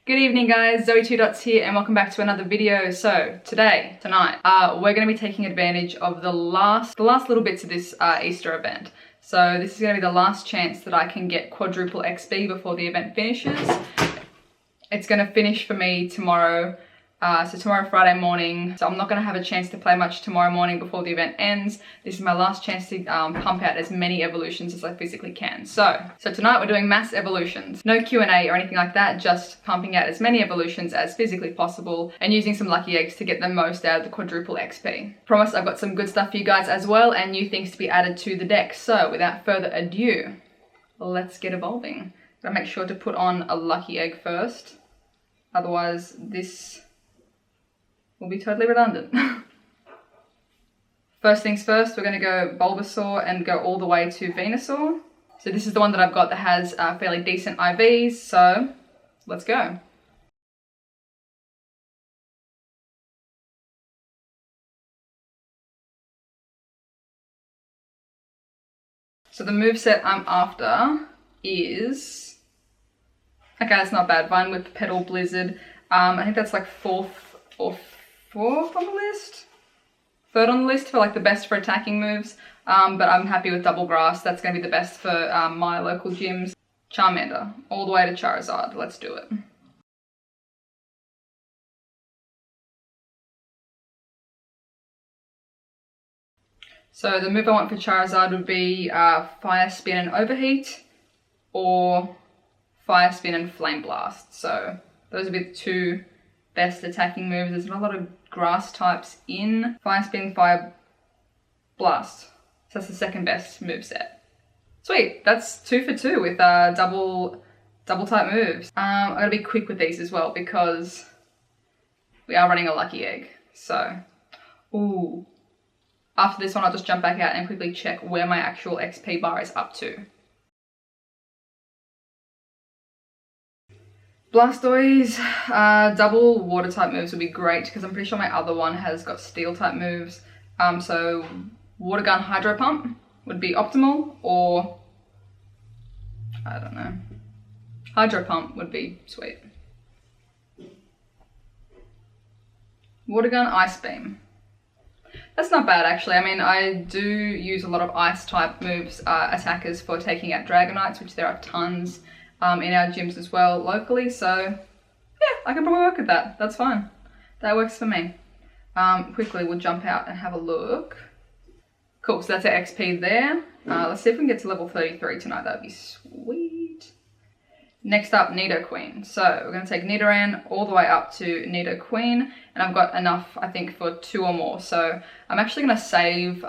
Good evening guys, ZoëTwoDots here and welcome back to another video. So tonight, we're going to be taking advantage of the last little bits of this Easter event. So this is going to be the last chance that I can get Quadruple XP before the event finishes. It's going to finish for me tomorrow, so tomorrow Friday morning. So I'm not going to have a chance to play much tomorrow morning before the event ends. This is my last chance to pump out as many evolutions as I physically can. So tonight we're doing mass evolutions. No Q&A or anything like that, just pumping out as many evolutions as physically possible and using some lucky eggs to get the most out of the Quadruple XP. Promise I've got some good stuff for you guys as well and new things to be added to the deck. So without further ado, let's get evolving. Gotta make sure to put on a lucky egg first. Otherwise, this will be totally redundant. First things first, we're going to go Bulbasaur and go all the way to Venusaur. So this is the one that I've got that has fairly decent IVs, so let's go. So the moveset I'm after is... okay, that's not bad. Vine Whip, Petal, Blizzard. I think that's like fourth on the list. Third on the list for like the best for attacking moves. But I'm happy with Double Grass. That's going to be the best for my local gyms. Charmander, all the way to Charizard. Let's do it. So the move I want for Charizard would be Fire Spin and Overheat, or Fire Spin and Flame Blast. So those would be the two best attacking moves. There's not a lot of grass types in Fire Spin, Fire Blast. So that's the second best moveset. Sweet, that's 2 for 2 with double type moves. I gotta be quick with these as well because we are running a lucky egg. So, ooh. After this one, I'll just jump back out and quickly check where my actual XP bar is up to. Blastoise, double water type moves would be great because I'm pretty sure my other one has got steel type moves. So Water Gun, Hydro Pump would be optimal, or I don't know. Hydro Pump would be sweet. Water Gun, Ice Beam. That's not bad actually. I mean, I do use a lot of ice type moves, attackers for taking out Dragonites, which there are tons in our gyms as well locally, so yeah, I can probably work with that. That's fine. That works for me. Quickly we'll jump out and have a look. Cool, so that's our XP there. Let's see if we can get to level 33 tonight. That'd be sweet. Next up, Nidoqueen. So we're going to take Nidoran all the way up to Nidoqueen, and I've got enough, I think, for 2 or more. So I'm actually going to save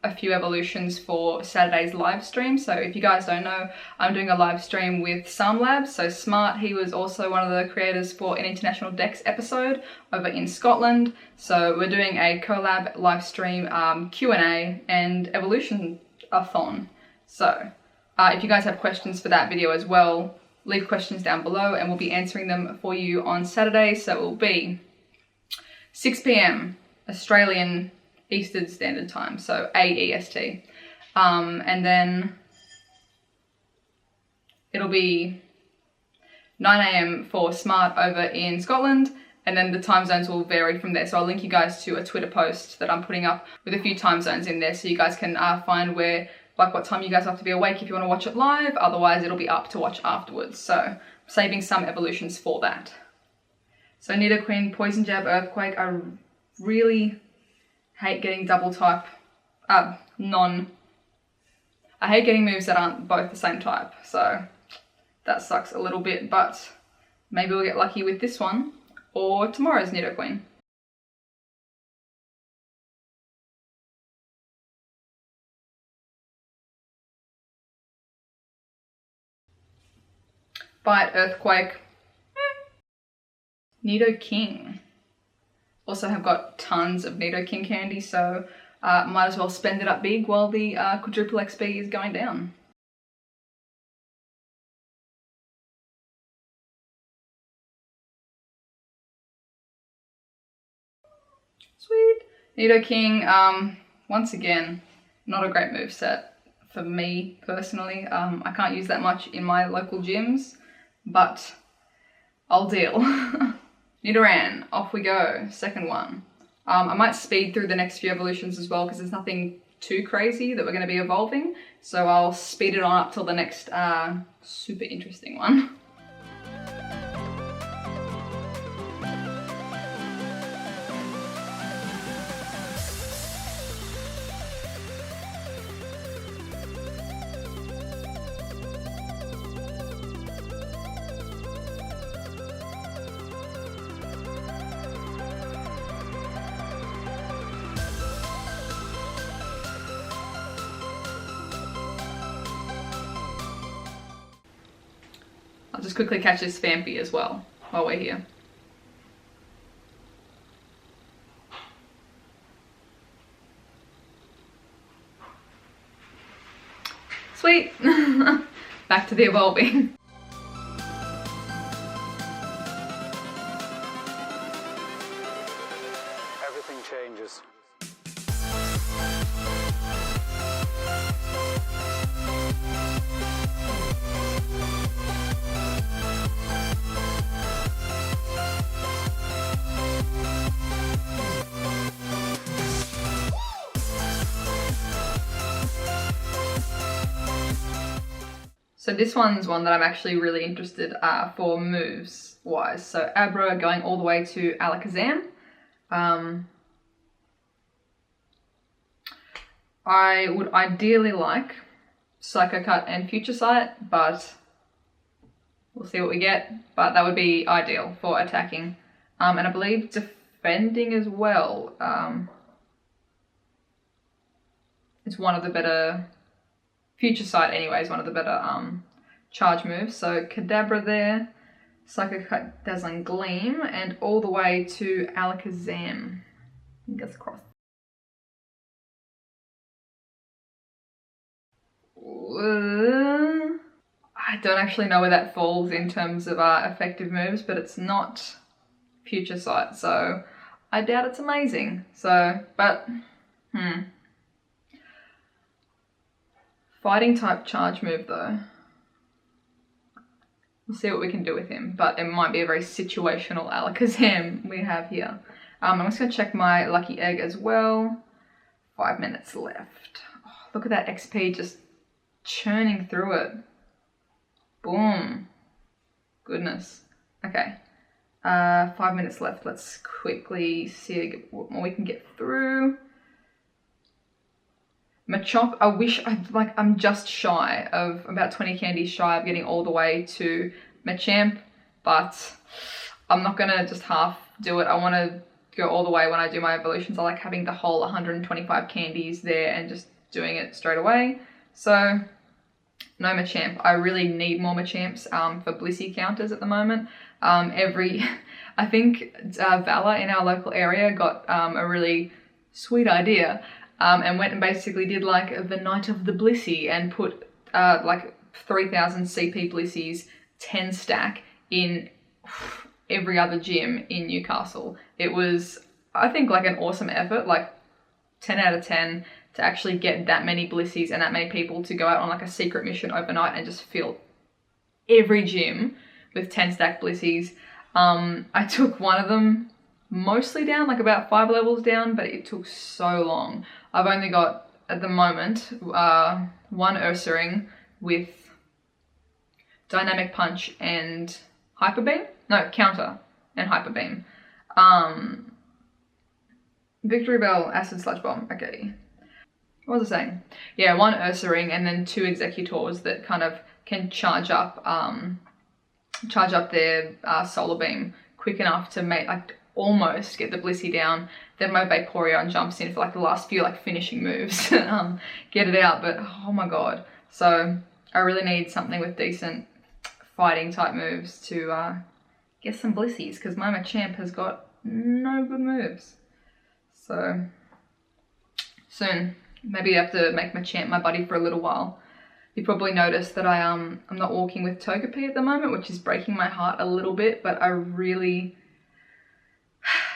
a few evolutions for Saturday's live stream. So if you guys don't know, I'm doing a live stream with Sam Labs. So Smart, he was also one of the creators for an International Dex episode over in Scotland. So we're doing a collab live stream, Q&A and evolution-a-thon. So if you guys have questions for that video as well, leave questions down below and we'll be answering them for you on Saturday. So it will be 6 PM Australian Eastern Standard Time, so AEST. And then it'll be 9 AM for Smart over in Scotland, and then the time zones will vary from there. So I'll link you guys to a Twitter post that I'm putting up with a few time zones in there so you guys can find where, like what time you guys have to be awake if you want to watch it live. Otherwise it'll be up to watch afterwards. So I'm saving some evolutions for that. So Nidoqueen, Poison Jab, Earthquake. I really hate getting double type, I hate getting moves that aren't both the same type, so that sucks a little bit, but maybe we'll get lucky with this one, or tomorrow's Nidoqueen. Bite, Earthquake, Nidoking. Also have got tons of Nidoking candy, so might as well spend it up big while the Quadruple XP is going down. Sweet. Nidoking, once again, not a great moveset for me personally. I can't use that much in my local gyms, but I'll deal. Nidoran, off we go, second one. I might speed through the next few evolutions as well because there's nothing too crazy that we're going to be evolving. So I'll speed it on up till the next super interesting one. I'll just quickly catch this Vampy as well while we're here. Sweet! Back to the evolving. Everything changes. So this one's one that I'm actually really interested for moves wise. So Abra going all the way to Alakazam. I would ideally like Psycho Cut and Future Sight, but we'll see what we get. But that would be ideal for attacking. And I believe defending as well. It's one of the better... Future Sight anyway is one of the better charge moves. So Kadabra there, Psycho Cut, Dazzling Gleam, and all the way to Alakazam. Fingers crossed. I don't actually know where that falls in terms of effective moves, but it's not Future Sight, so I doubt it's amazing. So, but, Fighting type charge move though. We'll see what we can do with him, but it might be a very situational Alakazam we have here. I'm just going to check my lucky egg as well. 5 minutes left. Oh, look at that XP just churning through it. Boom. Goodness. Okay. 5 minutes left. Let's quickly see what more we can get through. Machop, I wish I'm just shy of about 20 candies shy of getting all the way to Machamp, but I'm not gonna just half do it. I want to go all the way when I do my evolutions. I like having the whole 125 candies there and just doing it straight away. So no Machamp. I really need more Machamps for Blissey counters at the moment. I think Valor in our local area got a really sweet idea. And went and basically did like the Night of the Blissey and put like 3,000 CP Blisseys 10 stack in every other gym in Newcastle. It was, I think, like an awesome effort, like 10 out of 10 to actually get that many Blisseys and that many people to go out on like a secret mission overnight and just fill every gym with 10 stack Blisseys. I took one of them mostly down, like about 5 levels down, but it took so long. I've only got, at the moment, one Ursaring with Dynamic Punch and Hyper Beam? No, Counter and Hyper Beam. Victory Bell, Acid Sludge Bomb, okay. What was I saying? Yeah, one Ursaring and then 2 Exeggutors that kind of can charge up their Solar Beam quick enough to make, like, almost get the Blissey down. Then my Vaporeon jumps in for like the last few like finishing moves, get it out. But oh my god! So I really need something with decent fighting type moves to get some Blisseys because my Machamp has got no good moves. So soon, maybe I have to make Machamp my buddy for a little while. You probably noticed that I'm not walking with Togepi at the moment, which is breaking my heart a little bit. But I really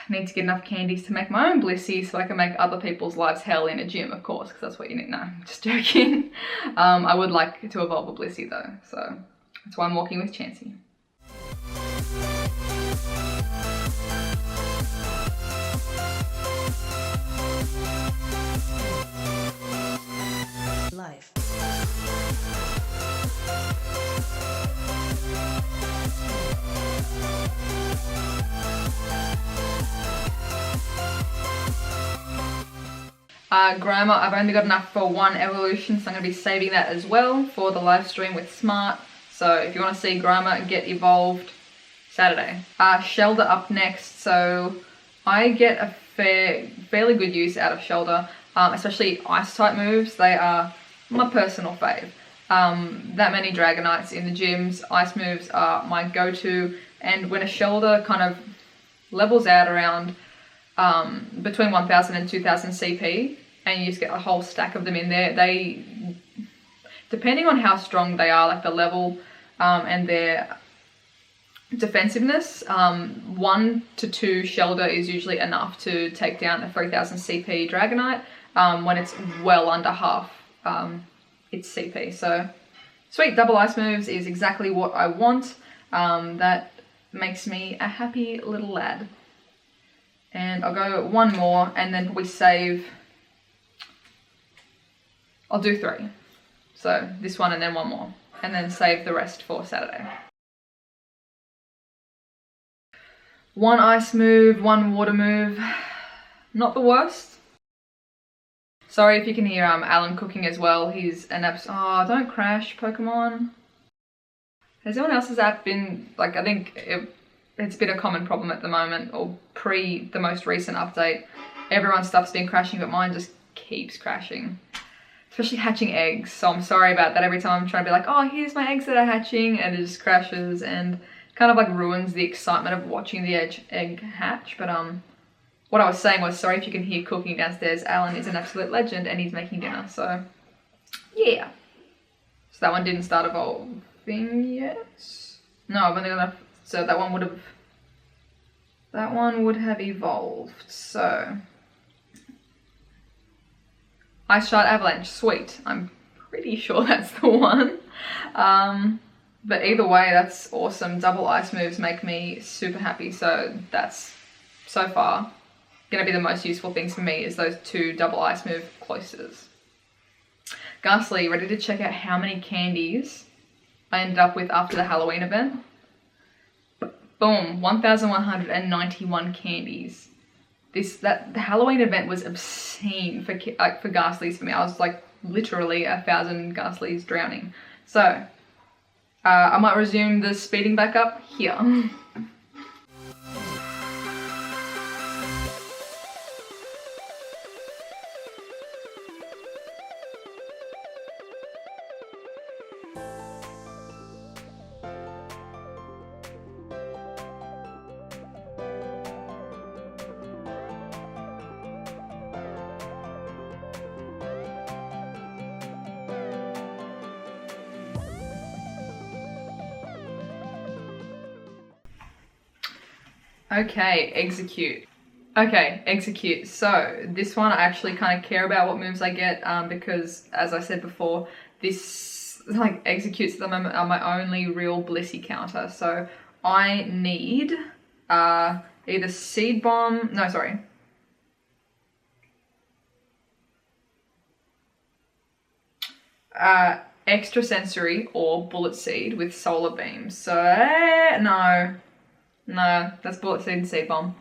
need to get enough candies to make my own Blissey so I can make other people's lives hell in a gym, of course, because that's what you need. No, I'm just joking. I would like to evolve a Blissey though, so that's why I'm walking with Chansey. Grammar, I've only got enough for one evolution, so I'm going to be saving that as well for the live stream with Smart. So if you want to see Grammar get evolved, Saturday. Shellder up next, so I get a fairly good use out of Shellder, especially ice type moves. They are my personal fave. That many Dragonites in the gyms, ice moves are my go-to, and when a Shellder kind of levels out around between 1000 and 2000 CP, and you just get a whole stack of them in there, they, depending on how strong they are, like the level and their defensiveness, 1 to 2 Shellder is usually enough to take down a 3000 CP Dragonite when it's well under half its CP. So sweet, double ice moves is exactly what I want. That makes me a happy little lad. And I'll go one more and then probably save. I'll do 3. So this one and then one more, and then save the rest for Saturday. 1 ice move, 1 water move. Not the worst. Sorry if you can hear Alan cooking as well. He's an oh, don't crash, Pokemon. Has anyone else's app been, like, I think it's been a common problem at the moment, or pre the most recent update. Everyone's stuff's been crashing, but mine just keeps crashing. Especially hatching eggs, so I'm sorry about that. Every time I'm trying to be like, oh, here's my eggs that are hatching, and it just crashes and kind of like ruins the excitement of watching the egg hatch. But what I was saying was, sorry if you can hear cooking downstairs. Alan is an absolute legend and he's making dinner, so yeah. So that one didn't start evolving yet. No, I've only got enough, so that one would have evolved. So Ice Shard Avalanche, sweet. I'm pretty sure that's the one. But either way, that's awesome. Double ice moves make me super happy. So that's, so far, going to be the most useful things for me is those 2 double ice move closes. Gastly, ready to check out how many candies I ended up with after the Halloween event? Boom, 1,191 candies. The Halloween event was obscene for Gastlys for me. I was like literally 1,000 Gastlys drowning. So I might resume the speeding back up here. Okay, execute. Okay, execute. So this one I actually kind of care about what moves I get because, as I said before, this like executes at the moment are my only real Blissey counter. So I need either Seed Bomb, no sorry. Extra Sensory or Bullet Seed with Solar Beam. So no, that's Bullet Seed and Seed Bomb.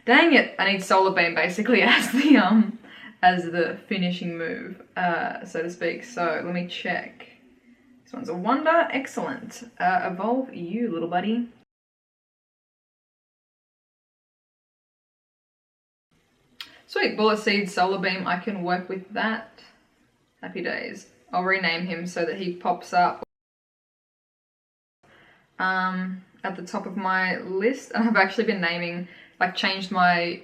Dang it! I need Solar Beam basically as the finishing move, so to speak. So let me check. This one's a wonder. Excellent. Evolve you, little buddy. Sweet. Bullet Seed, Solar Beam. I can work with that. Happy days. I'll rename him so that he pops up at the top of my list. And I've actually been naming, like changed my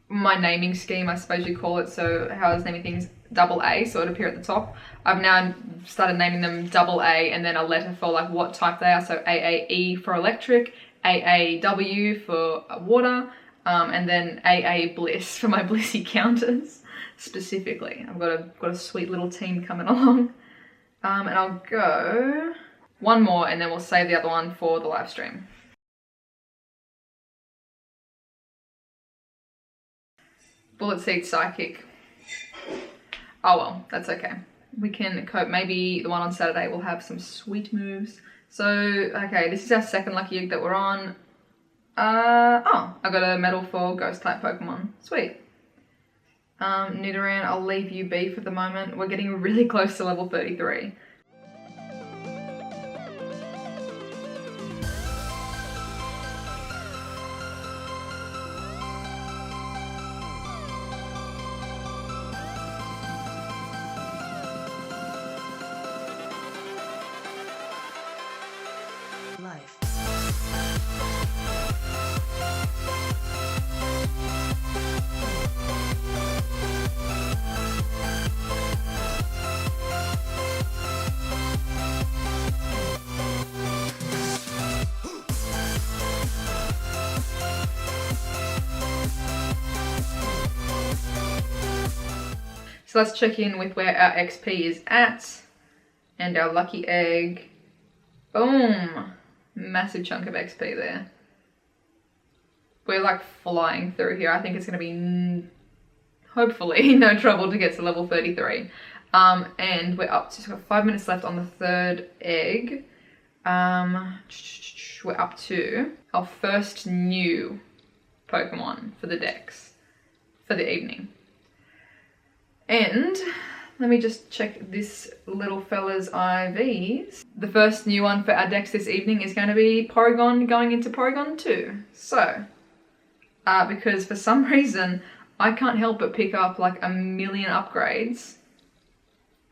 naming scheme, I suppose you call it. So how I was naming things double A, so it appear at the top. I've now started naming them double A and then a letter for like what type they are. So AAE for electric, AAW for water, and then AA Bliss for my Blissey counters specifically. I've got a sweet little team coming along. And I'll go one more and then we'll save the other one for the live stream. Bullet Seed Psychic. Oh well, that's okay. We can cope. Maybe the one on Saturday will have some sweet moves. So, okay, this is our second lucky egg that we're on. Oh, I got a medal for ghost type Pokemon. Sweet. Nidoran, I'll leave you be for the moment. We're getting really close to level 33. Life. So let's check in with where our XP is at and our lucky egg. Boom! Massive chunk of XP there. We're like flying through here. I think it's going to be hopefully no trouble to get to level 33. And we're up to 5 minutes left on the third egg. We're up to our first new Pokemon for the Dex for the evening. And let me just check this little fella's IVs. The first new one for our Dex this evening is going to be Porygon going into Porygon 2. So, because for some reason I can't help but pick up like a million upgrades,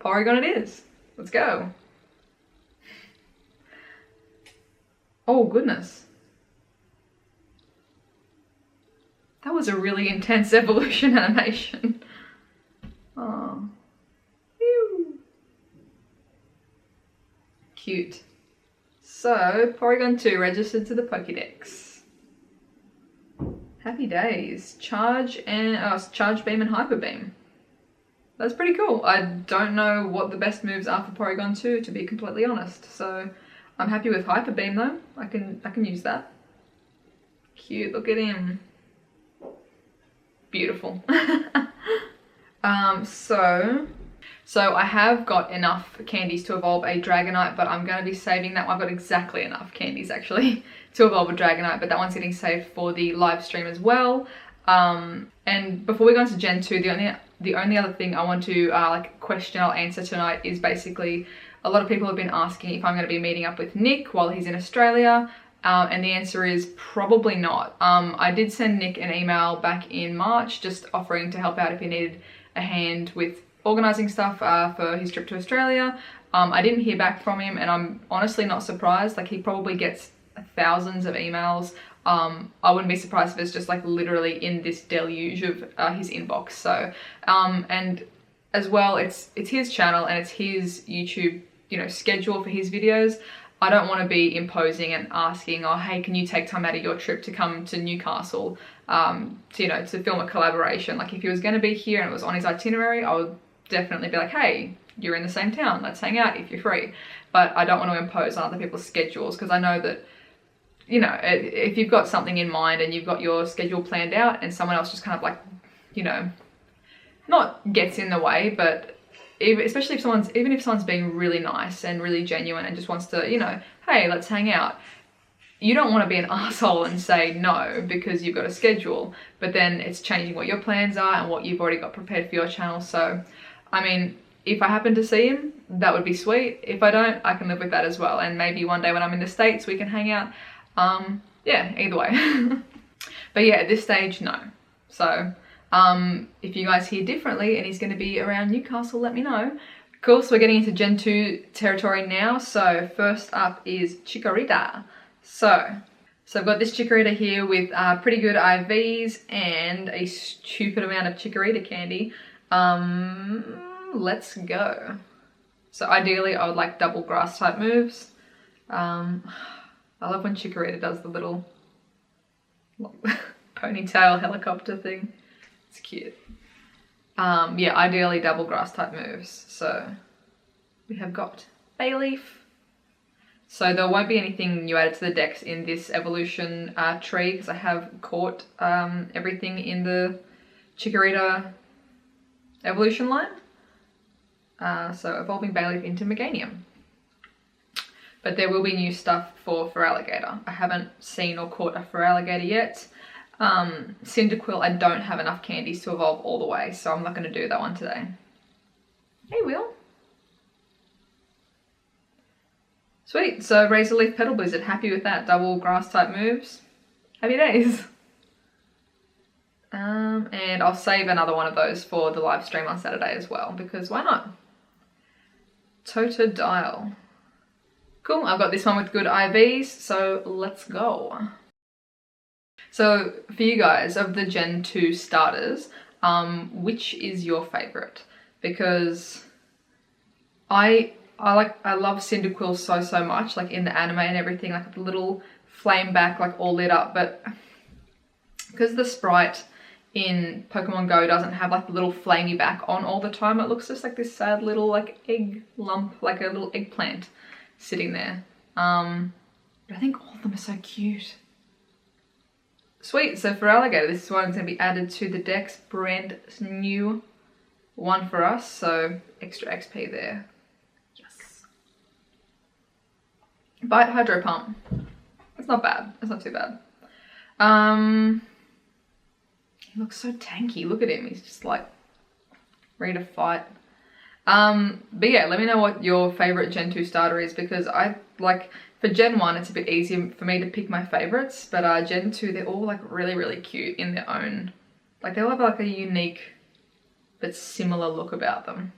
Porygon it is. Let's go. Oh goodness. That was a really intense evolution animation. Oh. Phew. Cute. So, Porygon 2 registered to the Pokédex. Happy days. Charge Beam and Hyper Beam. That's pretty cool. I don't know what the best moves are for Porygon 2, to be completely honest. So, I'm happy with Hyper Beam though. I can use that. Cute, look at him. Beautiful. So I have got enough candies to evolve a Dragonite, but I'm going to be saving that one. I've got exactly enough candies actually to evolve a Dragonite, but that one's getting saved for the live stream as well. And before we go into Gen 2, the only other thing I want to question I'll answer tonight is basically a lot of people have been asking if I'm going to be meeting up with Nick while he's in Australia. And the answer is probably not. I did send Nick an email back in March just offering to help out if he needed a hand with organising stuff for his trip to Australia. I didn't hear back from him and I'm honestly not surprised. Like he probably gets thousands of emails. I wouldn't be surprised if it's just like literally in this deluge of his inbox. So, and as well, it's his channel and it's his YouTube, schedule for his videos. I don't want to be imposing and asking, oh, hey, can you take time out of your trip to come to Newcastle, to film a collaboration? Like if he was going to be here and it was on his itinerary, I would definitely be like, hey, you're in the same town, let's hang out if you're free. But I don't want to impose on other people's schedules because I know that, if you've got something in mind and you've got your schedule planned out and someone else just kind of like, not gets in the way, but especially if someone's being really nice and really genuine and just wants to, hey, let's hang out. You don't want to be an asshole and say no because you've got a schedule, but then it's changing what your plans are and what you've already got prepared for your channel. So, I mean, if I happen to see him, that would be sweet. If I don't, I can live with that as well. And maybe one day when I'm in the States, we can hang out. Yeah, either way. But yeah, at this stage, no. So, if you guys hear differently and he's going to be around Newcastle, let me know. Cool, so we're getting into Gen 2 territory now. So first up is Chikorita. So I've got this Chikorita here with pretty good IVs and a stupid amount of Chikorita candy. Let's go. So ideally I would like double grass type moves. I love when Chikorita does the little ponytail helicopter thing. It's cute. Yeah, ideally double grass type moves. So we have got Bayleaf. So there won't be anything new added to the Dex in this evolution tree because I have caught everything in the Chikorita evolution line. So evolving Bayleaf into Meganium. But there will be new stuff for Feraligatr. I haven't seen or caught a Feraligatr yet. Cyndaquil, I don't have enough candies to evolve all the way, so I'm not going to do that one today. Hey, Will. Sweet, so Razor Leaf Petal Blizzard, happy with that. Double grass type moves. Happy days. And I'll save another one of those for the live stream on Saturday as well, because why not? Totodile. Cool, I've got this one with good IVs, so let's go. So for you guys, of the Gen 2 starters, which is your favourite? Because I love Cyndaquil so much, like in the anime and everything, like the little flame back, like all lit up, but because the sprite in Pokemon Go doesn't have like the little flamey back on all the time, it looks just like this sad little like egg lump, like a little eggplant sitting there. But I think all of them are so cute. Sweet, so for Alligator, this one's going to be added to the Dex, brand new one for us, so extra XP there. Yes. Bite Hydro Pump. It's not bad, it's not too bad. He looks so tanky, look at him, he's just like ready to fight. But yeah, let me know what your favourite Gen 2 starter is, because I like, for Gen 1 it's a bit easier for me to pick my favourites, but Gen 2 they're all like really cute in their own, like they all have like a unique but similar look about them.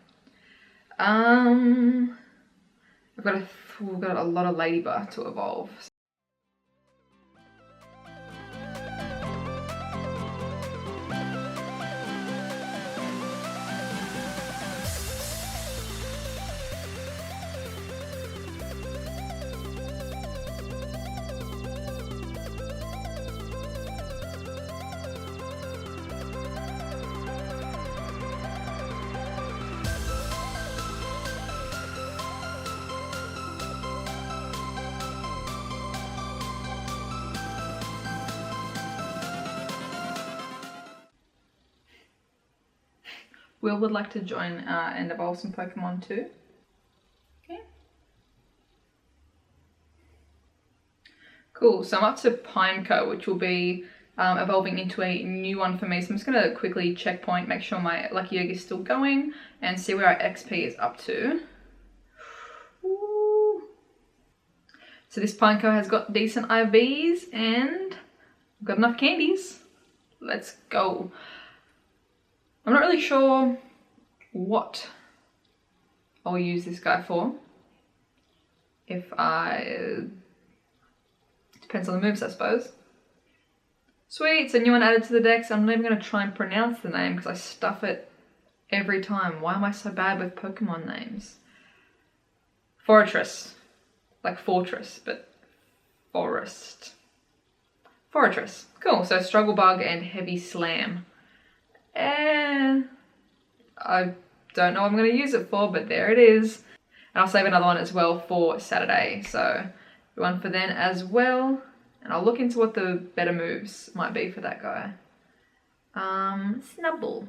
We've got a lot of Ladybug to evolve. Will would like to join and evolve some Pokemon too. Okay. Cool, so I'm up to Pineco, which will be evolving into a new one for me. So I'm just going to quickly checkpoint, make sure my Lucky Egg is still going, and see where our XP is up to. Ooh. So this Pineco has got decent IVs and I've got enough candies. Let's go. I'm not really sure what I'll use this guy for. Depends on the moves, I suppose. Sweet, so new one added to the dex. I'm not even going to try and pronounce the name because I stuff it every time. Why am I so bad with Pokemon names? Fortress. Like fortress, but forest. Fortress. Cool, so Struggle Bug and Heavy Slam. I don't know what I'm going to use it for, but there it is. And I'll save another one as well for Saturday, so one for then as well. And I'll look into what the better moves might be for that guy. Snubbull.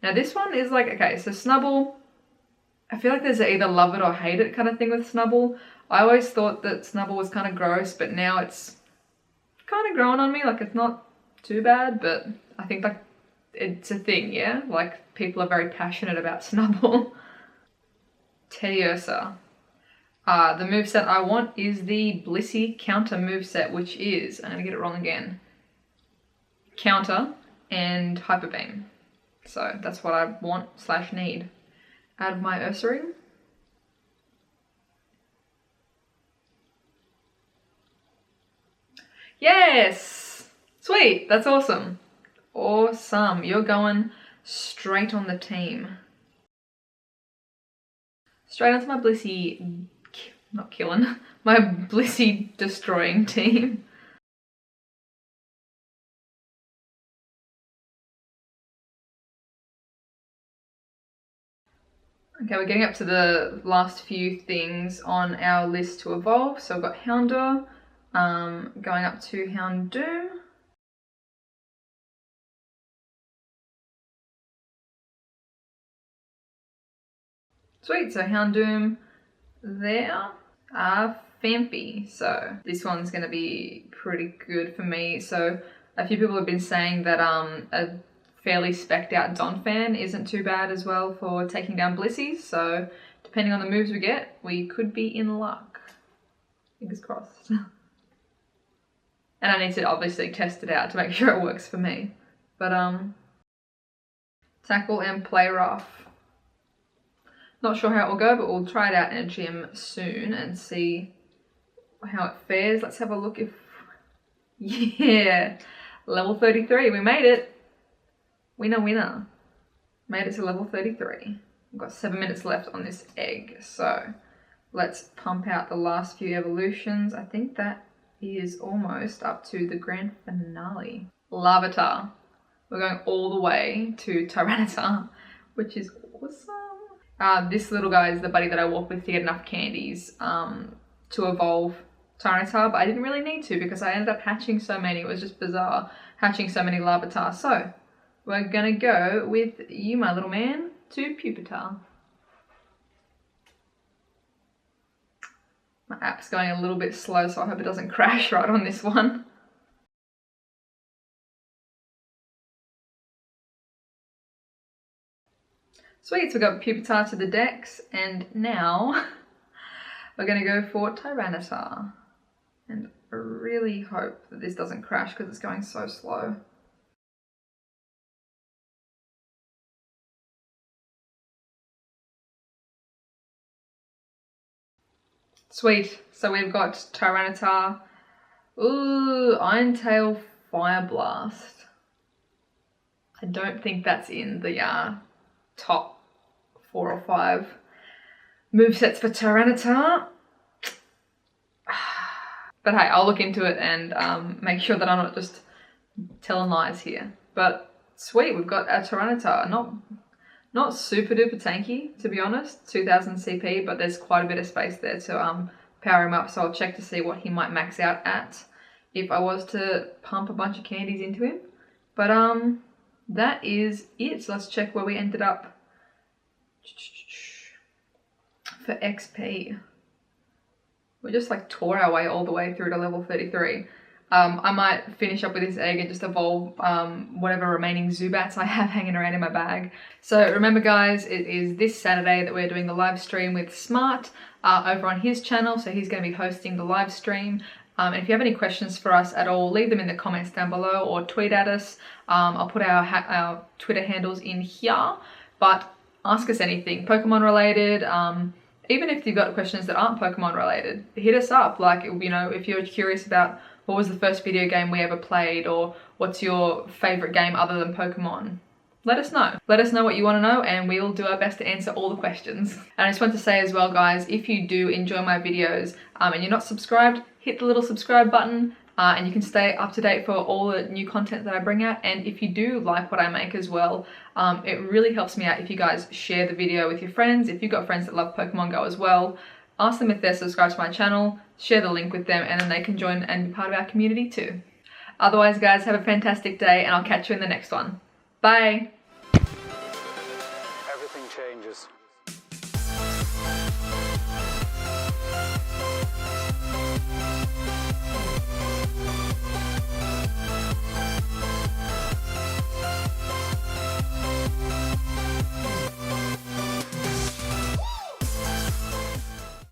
Now this one is like, okay, so Snubbull, I feel like there's a either love it or hate it kind of thing with Snubbull. I always thought that Snubbull was kind of gross, but now it's kind of growing on me. Like it's not too bad, but I think like it's a thing, yeah? Like people are very passionate about Snubbull. Teddiursa. The moveset I want is the Blissey counter moveset, which is, I'm going to get it wrong again, counter and Hyper Beam. So that's what I want / need out of my Ursaring. Yes! Sweet, that's awesome. Awesome, you're going straight on the team. Straight onto my Blissey, not killing, my Blissey destroying team. Okay, we're getting up to the last few things on our list to evolve. So I've got Houndour, going up to Houndoom. Sweet, so Houndoom there. Phanpy, so this one's going to be pretty good for me. So A few people have been saying that a fairly specced out Donphan isn't too bad as well for taking down Blissey, so depending on the moves we get, we could be in luck. Fingers crossed. And I need to obviously test it out to make sure it works for me. But tackle and play rough. Not sure how it will go, but we'll try it out in a gym soon and see how it fares. Let's have a look if... Yeah! Level 33, we made it! Winner, winner. Made it to level 33. We've got 7 minutes left on this egg, so let's pump out the last few evolutions. I think that is almost up to the grand finale. Larvitar. We're going all the way to Tyranitar, which is awesome. This little guy is the buddy that I walk with to get enough candies to evolve Tyranitar, but I didn't really need to because I ended up hatching so many. It was just bizarre hatching so many Larvitar. So we're gonna go with you, my little man, to Pupitar. My app's going a little bit slow, so I hope it doesn't crash right on this one. Sweet, so we got Pupitar to the decks, and now we're gonna go for Tyranitar. And I really hope that this doesn't crash because it's going so slow. Sweet, so we've got Tyranitar. Ooh, Iron-Tail Fire Blast. I don't think that's in the top 4 or 5 movesets for Tyranitar. But hey, I'll look into it and make sure that I'm not just telling lies here. But sweet, we've got a Tyranitar. Not super duper tanky, to be honest, 2000 CP, but there's quite a bit of space there to power him up, so I'll check to see what he might max out at if I was to pump a bunch of candies into him. But that is it. So let's check where we ended up for XP. We just like tore our way all the way through to level 33. I might finish up with this egg and just evolve whatever remaining Zubats I have hanging around in my bag. So remember guys, it is this Saturday that we're doing the live stream with Smart over on his channel. So he's going to be hosting the live stream. And if you have any questions for us at all, leave them in the comments down below or tweet at us. I'll put our Twitter handles in here, but ask us anything Pokemon related. Even if you've got questions that aren't Pokemon related, hit us up. Like, you know, if you're curious about what was the first video game we ever played, or what's your favorite game other than Pokemon, let us know. Let us know what you want to know and we'll do our best to answer all the questions. And I just want to say as well, guys, if you do enjoy my videos and you're not subscribed, hit the little subscribe button and you can stay up to date for all the new content that I bring out. And if you do like what I make as well, it really helps me out if you guys share the video with your friends. If you've got friends that love Pokemon Go as well, ask them if they're subscribed to my channel, share the link with them, and then they can join and be part of our community too. Otherwise, guys, have a fantastic day and I'll catch you in the next one. Bye! Everything changes.